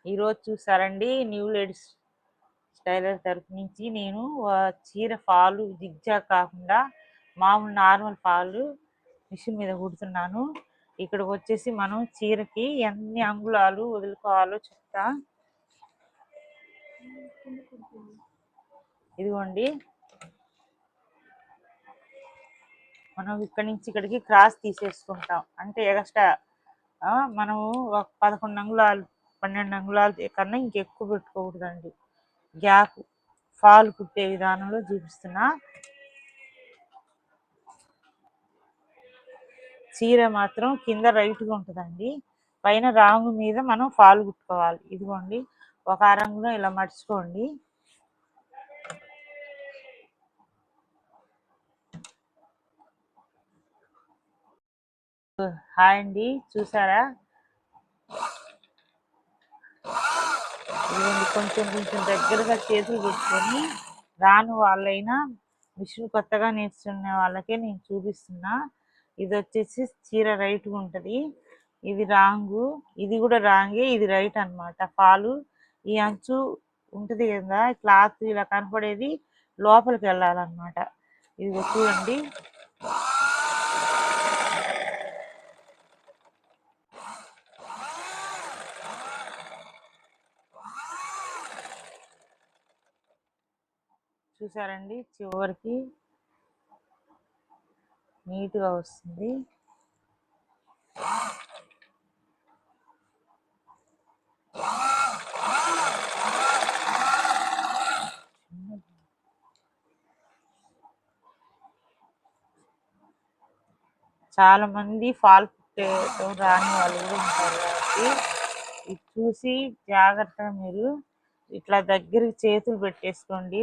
ఈరోజు చూసారండి new ladies tailor తరపు నుంచి నేను చీర ఫాలు జిగ్జాగ్ కాకుండా మామూలు నార్మల్ ఫాలు మిషన్ మీద కుడుతున్నాను. ఇక్కడికి వచ్చేసి మనం చీరకి ఎన్ని అంగుళాలు వదులుకోవాలో చెప్తా. ఇదిగోండి, మనం ఇక్కడి నుంచి ఇక్కడికి క్రాస్ తీసేసుకుంటాం. అంటే ఎక్స్ట్రా మనము ఒక 11 అంగుళాలు 12 అంగుళాలు కన్నా ఇంకెక్కువ పెట్టుకోకూడదండి. గ్యాప్ ఫాల్ కుట్టే విధానంలో చూపిస్తున్నా. చీర మాత్రం కింద రైట్గా ఉంటుందండి, పైన రాంగు మీద మనం ఫాల్ కుట్టుకోవాలి. ఇదిగోండి, ఒక రంగులో ఇలా మర్చుకోండి. హాయ్ అండి, చూసారా? ఇదిగోండి, కొంచెం కొంచెం దగ్గరగా చేతులు పెట్టుకొని రాను వాళ్ళైనా మిషన్ కొత్తగా నేర్చుకునే వాళ్ళకే నేను చూపిస్తున్నా. ఇది వచ్చేసి చీర రైట్గా ఉంటుంది, ఇది రాంగు, ఇది కూడా రాంగే, ఇది రైట్ అనమాట. ఫాలు ఈ అంచు ఉంటుంది కదా, క్లాత్ ఇలా కనపడేది లోపలికి వెళ్ళాలన్నమాట. ఇది చూడండి, చూసారండి, చివరికి నీట్గా వస్తుంది. చాలా మంది ఫాల్ కుట్టేయడం రాని వాళ్ళు కూడా ఉంటారు కాబట్టి ఇది చూసి జాగ్రత్తగా మీరు ఇట్లా దగ్గరికి చేతులు పెట్టేసుకోండి.